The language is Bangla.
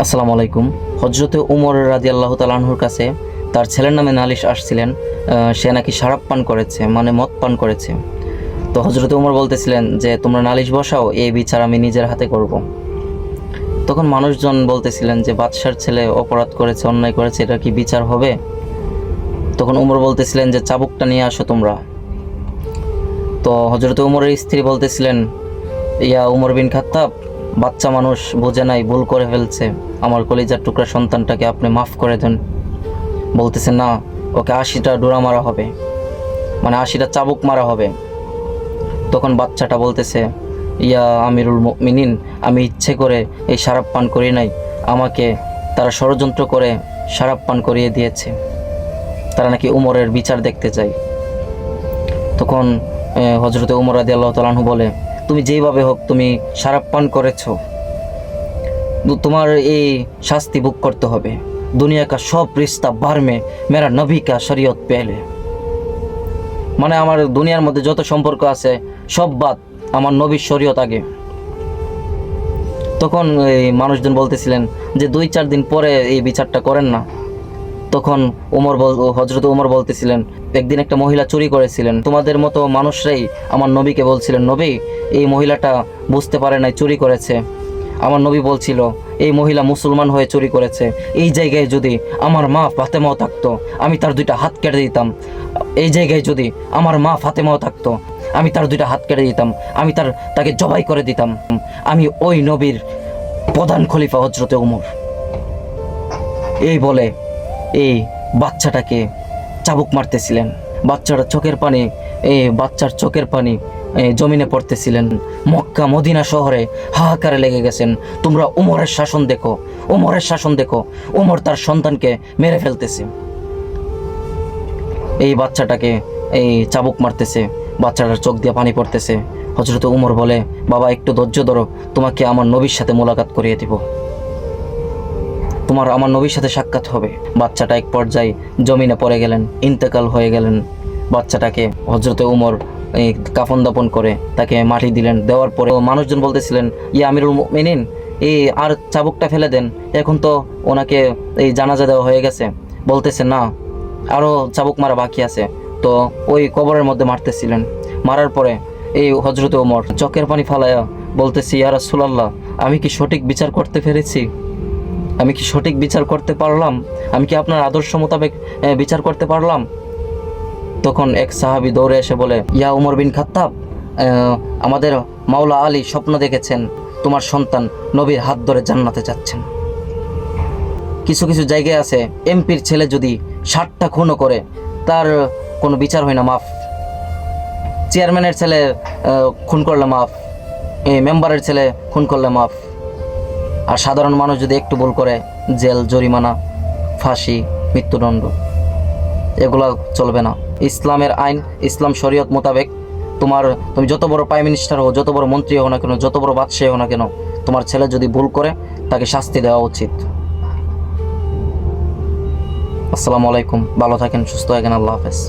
আসসালামু আলাইকুম। হজরতে উমর রাদিয়াল্লাহু তাআলা আনহুর কাছে তার ছেলের নামে নালিশ আসছিলেন। সে নাকি শারাব পান করেছে, মানে মদ পান করেছে। তো হজরতে উমর বলতেছিলেন যে তোমরা নালিশ বসাও, এই বিচার আমি নিজের হাতে করব। তখন মানুষজন বলতেছিলেন যে বাদশার ছেলে অপরাধ করেছে, অন্যায় করেছে, এটা কি বিচার হবে? তখন উমর বলতেছিলেন যে চাবুকটা নিয়ে আসো তোমরা। তো হজরতে উমরের স্ত্রী বলতেছিলেন, ইয়া উমর বিন খাত্তাব, বাচ্চা মানুষ, বোঝে নাই, ভুল করে ফেলছে, আমার কলিজার টুকরা সন্তানটাকে আপনি মাফ করে দেন। বলতেছে না, ওকে 80টা ডোরা মারা হবে, মানে 80টা চাবুক মারা হবে। তখন বাচ্চাটা বলতেছে, ইয়া আমিরুল মুমিনিন, আমি ইচ্ছে করে এই শারাব পান করি নাই, আমাকে তারা ষড়যন্ত্র করে শারাব পান করিয়ে দিয়েছে, তারা নাকি উমরের বিচার দেখতে চায়। তখন হজরতে উমর রাদিয়াল্লাহু তাআলা আনহু বলে, তুমি যেইভাবে হোক তুমি শারাব পান করেছো, তোমার এই শাস্তি ভোগ করতে হবে। দুনিয়া কা সব রিস্তা বার মে মেরা নবী কা শরীয়ত পেলে, মানে আমার দুনিয়ার মধ্যে যত সম্পর্ক আছে সব বাদ, আমার নবীর শরীয়ত আগে। তখন এই মানুষজন বলতেছিলেন যে 2-4 দিন পরে এই বিচারটা করেন না। তখন হজরত উমর বলতেছিলেন, একদিন একটা মহিলা চুরি করেছিলেন, তোমাদের মতো মানুষরাই আমার নবীকে বলছিলেন, নবী এই মহিলাটা বুঝতে পারে নাই চুরি করেছে। আমার নবী বলছিল এই মহিলা মুসলমান হয়ে চুরি করেছে, এই জায়গায় যদি আমার মা ফাতেমাও থাকতো আমি তার 2টা হাত কেটে দিতাম। এই জায়গায় যদি আমার মা ফাতেমাও থাকতো আমি তার 2টা হাত কেটে দিতাম, আমি তাকে জবাই করে দিতাম। আমি ওই নবীর প্রধান খলিফা হজরতে উমর। এই বলে এই বাচ্চাটাকে চাবুক মারতেছিলেন। বাচ্চার চোখের পানি জমিনে পড়তেছিলেন। মক্কা মদিনা শহরে হাহাকারে লেগে গেছেন, তোমরা উমরের শাসন দেখো, উমরের শাসন দেখো, উমর তার সন্তানকে মেরে ফেলতেছে। এই বাচ্চাটাকে চাবুক মারতেছে, বাচ্চাটার চোখ দিয়ে পানি পড়তেছে। হযরত উমর বলে, বাবা একটু ধৈর্য ধরো, তোমাকে আমার নবীর সাথে মোলাকাত করিয়ে দিব, আমার নবীর সাথে সাক্ষাৎ হবে। বাচ্চাটা এক পর্যায়ে জমিনে পড়ে গেলেন, ইন্তেকাল হয়ে গেলেন। বাচ্চাটাকে হযরতে উমর কাফন দাপন করে তাকে মাটি দিলেন। দেওয়ার পরে মানুষজন বলতেছিলেন, ইয়া আমিরুল মুমিনিন, আর চাবুকটা ফেলে দেন, এখন তো ওনাকে জানাজা দেওয়া হয়ে গেছে। বলতেছে না, আরও চাবুক মারা বাকি আছে। তো ওই কবরের মধ্যে মারতেছিলেন। মারার পরে হযরতে উমর চোখের পানি ফালায়া বলতেছি, ইয়া রাসূলুল্লাহ, আমি কি সঠিক বিচার করতে পেরেছি? আমি কি সঠিক বিচার করতে পারলাম? আমি কি আপনার আদর্শ মোতাবেক বিচার করতে পারলাম? তখন এক সাহাবী দৌড়ে এসে বলে, ইয়া উমর বিন খাত্তাব, আমাদের মাওলা আলী স্বপ্ন দেখেছেন তোমার সন্তান নবীর হাত ধরে জান্নাতে যাচ্ছেন। কিছু কিছু জায়গায় আছে, এমপির ছেলে যদি 60টা খুনও করে তার কোনো বিচার হয় না, মাফ। চেয়ারম্যানের ছেলে খুন করলে মাফ, মেম্বারের ছেলে খুন করলে মাফ। আর সাধারণ মানুষ যদি একটু ভুল করে, জেল, জরিমানা, ফাঁসি, মৃত্যুদণ্ড, এগুলো চলবে না। ইসলামের আইন, ইসলাম শরীয়ত মোতাবেক তুমি যত বড় প্রাইম মিনিস্টার হও, যত বড় মন্ত্রী হও না কেন, যত বড় বাদশাহ হও না কেন, তোমার ছেলে যদি ভুল করে তাকে শাস্তি দেওয়া উচিত। আসসালামু আলাইকুম, ভালো থাকেন, সুস্থ থাকেন, আল্লাহ হাফেজ।